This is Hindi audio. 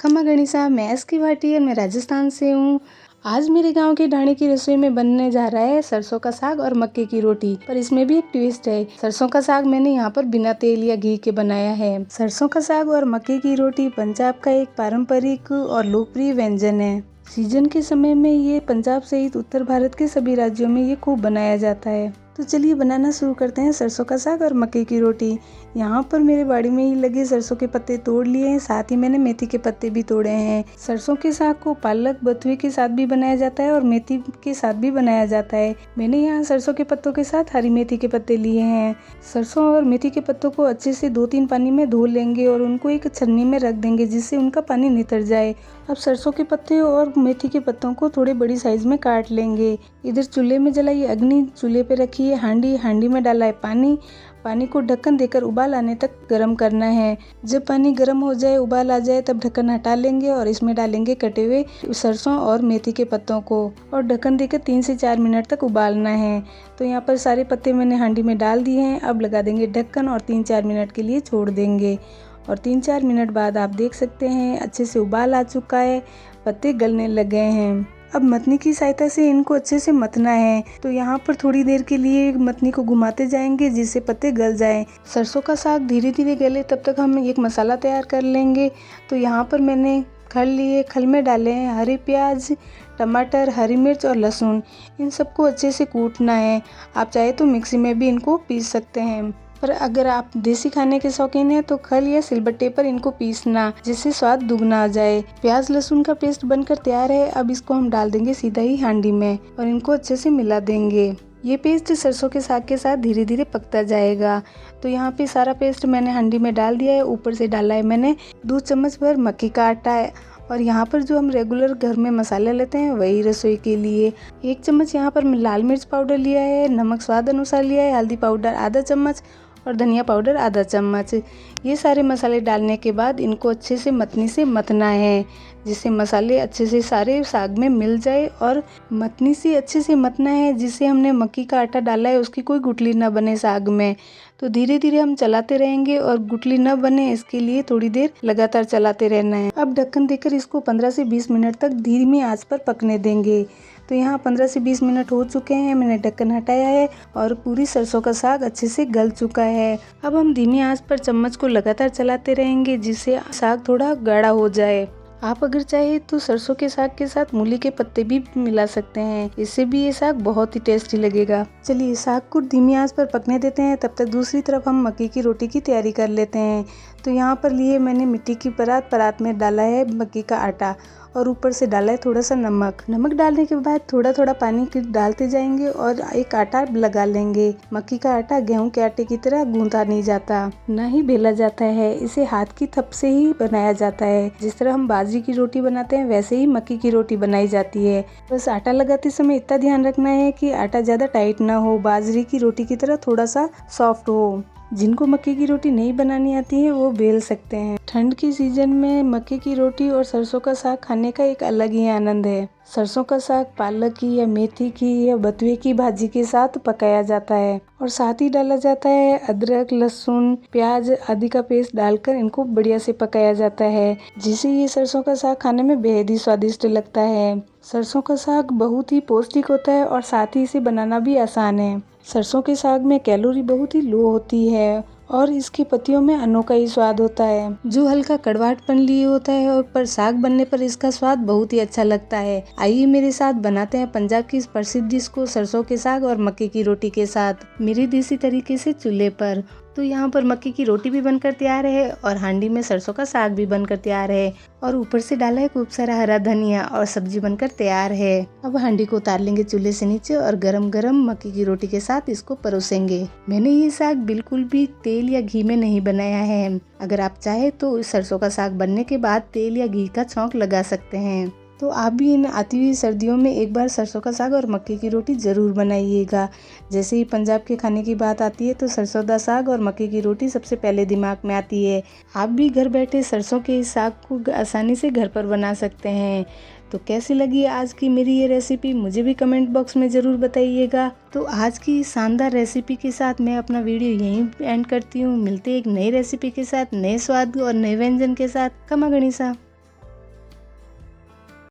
खमा गणिसा, मैं एसके भाटिया, मैं राजस्थान से हूँ। आज मेरे गांव के ढाणी की रसोई में बनने जा रहा है सरसों का साग और मक्के की रोटी। पर इसमें भी एक ट्विस्ट है। सरसों का साग मैंने यहाँ पर बिना तेल या घी के बनाया है। सरसों का साग और मक्के की रोटी पंजाब का एक पारंपरिक और लोकप्रिय व्यंजन है। सीजन के समय में ये पंजाब सहित उत्तर भारत के सभी राज्यों में ये खूब बनाया जाता है। तो चलिए बनाना शुरू करते हैं सरसों का साग और मक्के की रोटी। यहाँ पर मेरे बाड़ी में ही लगे सरसों के पत्ते तोड़ लिए हैं, साथ ही मैंने मेथी के पत्ते भी तोड़े हैं। सरसों के साग को पालक बथुए के साथ भी बनाया जाता है और मेथी के साथ भी बनाया जाता है। मैंने यहाँ सरसों के पत्तों के साथ हरी मेथी के पत्ते लिए हैं। सरसों और मेथी के पत्तों को अच्छे से 2-3 पानी में धो लेंगे और उनको एक छन्नी में रख देंगे जिससे उनका पानी नितर जाए। अब सरसों के पत्ते और मेथी के पत्तों को थोड़े बड़ी साइज में काट लेंगे। इधर चूल्हे में जलाई अग्नि, चूल्हे पे रखी है हांडी में डाला है पानी को ढक्कन देकर उबाल आने तक गर्म करना है। जब पानी गर्म हो जाए, उबाल आ जाए, तब ढक्कन हटा लेंगे और इसमें डालेंगे कटे हुए सरसों और मेथी के पत्तों को और ढक्कन देकर 3 से 4 मिनट तक उबालना है। तो यहाँ पर सारे पत्ते मैंने हांडी में डाल दिए हैं। अब लगा देंगे ढक्कन और 3-4 मिनट के लिए छोड़ देंगे और 3-4 मिनट बाद आप देख सकते हैं अच्छे से उबाल आ चुका है, पत्ते गलने लग गए हैं। अब मतनी की सहायता से इनको अच्छे से मतना है। तो यहाँ पर थोड़ी देर के लिए मतनी को घुमाते जाएंगे जिससे पत्ते गल जाएं। सरसों का साग धीरे धीरे गले तब तक हम एक मसाला तैयार कर लेंगे। तो यहाँ पर मैंने खल लिए, खल में डाले हैं हरे प्याज, टमाटर, हरी मिर्च और लहसुन। इन सबको अच्छे से कूटना है। आप चाहे तो मिक्सी में भी इनको पीस सकते हैं, पर अगर आप देसी खाने के शौकीन हैं तो खल या सिलबट्टे पर इनको पीसना जिससे स्वाद दुगना आ जाए। प्याज लहसुन का पेस्ट बनकर तैयार है। अब इसको हम डाल देंगे सीधा ही हांडी में और इनको अच्छे से मिला देंगे। ये पेस्ट सरसों के साग के साथ धीरे धीरे पकता जाएगा। तो यहाँ पे सारा पेस्ट मैंने हांडी में डाल दिया है। ऊपर से डाला है मैंने 2 चम्मच भर मक्की का आटा है और यहाँ पर जो हम रेगुलर घर में मसाले लेते हैं वही रसोई के लिए। 1 चम्मच यहाँ पर लाल मिर्च पाउडर लिया है, नमक स्वाद अनुसार लिया है, हल्दी पाउडर आधा चम्मच और धनिया पाउडर आधा चम्मच। ये सारे मसाले डालने के बाद इनको अच्छे से मतनी से मतना है जिससे मसाले अच्छे से सारे साग में मिल जाए और मतनी से अच्छे से मतना है जिससे हमने मक्की का आटा डाला है उसकी कोई गुठली ना बने साग में। तो धीरे धीरे हम चलाते रहेंगे और गुठली न बने इसके लिए थोड़ी देर लगातार चलाते रहना है। अब ढक्कन देकर इसको 15 से 20 मिनट तक धीमी आंच पर पकने देंगे। तो यहाँ 15 से 20 मिनट हो चुके हैं। मैंने ढक्कन हटाया है और पूरी सरसों का साग अच्छे से गल चुका है। अब हम धीमी आंच पर चम्मच को लगातार चलाते रहेंगे जिससे साग थोड़ा गाढ़ा हो जाए। आप अगर चाहे तो सरसों के साग के साथ मूली के पत्ते भी मिला सकते हैं, इससे भी ये साग बहुत ही टेस्टी लगेगा। चलिए साग को धीमी आंच पर पकने देते हैं, तब तक दूसरी तरफ हम मक्की की रोटी की तैयारी कर लेते हैं। तो यहाँ पर लिए मैंने मिट्टी की परात में डाला है मक्की का आटा और ऊपर से डाला है थोड़ा सा नमक डालने के बाद थोड़ा थोड़ा पानी डालते जाएंगे और एक आटा लगा लेंगे। मक्की का आटा गेहूं के आटे की तरह गूंथा नहीं जाता, ना ही बेला जाता है। इसे हाथ की थप से ही बनाया जाता है। जिस तरह हम बाजरे की रोटी बनाते हैं वैसे ही मक्की की रोटी बनाई जाती है। बस आटा लगाते समय इतना ध्यान रखना है कि आटा ज्यादा टाइट ना हो, बाजरे की रोटी की तरह थोड़ा सा सॉफ्ट हो। जिनको मक्के की रोटी नहीं बनानी आती है वो बेल सकते हैं। ठंड की सीजन में मक्के की रोटी और सरसों का साग खाने का एक अलग ही आनंद है। सरसों का साग पालक की या मेथी की या बथुए की भाजी के साथ पकाया जाता है और साथ ही डाला जाता है अदरक, लहसुन, प्याज आदि का पेस्ट डालकर इनको बढ़िया से पकाया जाता है जिससे ये सरसों का साग खाने में बेहद ही स्वादिष्ट लगता है। सरसों का साग बहुत ही पौष्टिक होता है और साथ ही इसे बनाना भी आसान है। सरसों के साग में कैलोरी बहुत ही लो होती है और इसकी पत्तियों में अनोखा ही स्वाद होता है जो हल्का कड़वाहटपन लिए होता है और पर साग बनने पर इसका स्वाद बहुत ही अच्छा लगता है। आइए मेरे साथ बनाते हैं पंजाब की इस प्रसिद्ध डिश को सरसों के साग और मक्के की रोटी के साथ मेरी देसी तरीके से चूल्हे पर। तो यहाँ पर मक्की की रोटी भी बनकर तैयार है और हांडी में सरसों का साग भी बनकर तैयार है और ऊपर से डाला है खूब सारा हरा धनिया और सब्जी बनकर तैयार है। अब हांडी को उतार लेंगे चूल्हे से नीचे और गरम गरम मक्की की रोटी के साथ इसको परोसेंगे। मैंने ये साग बिल्कुल भी तेल या घी में नहीं बनाया है। अगर आप चाहे तो सरसों का साग बनने के बाद तेल या घी का छौंक लगा सकते हैं। तो आप भी इन आती हुई सर्दियों में एक बार सरसों का साग और मक्के की रोटी ज़रूर बनाइएगा। जैसे ही पंजाब के खाने की बात आती है तो सरसों का साग और मक्के की रोटी सबसे पहले दिमाग में आती है। आप भी घर बैठे सरसों के इस साग को आसानी से घर पर बना सकते हैं। तो कैसी लगी आज की मेरी ये रेसिपी मुझे भी कमेंट बॉक्स में ज़रूर बताइएगा। तो आज की शानदार रेसिपी के साथ मैं अपना वीडियो यहीं एंड करती हूँ। मिलते एक नई रेसिपी के साथ, नए स्वाद और नए व्यंजन के साथ। खमा गणिसा।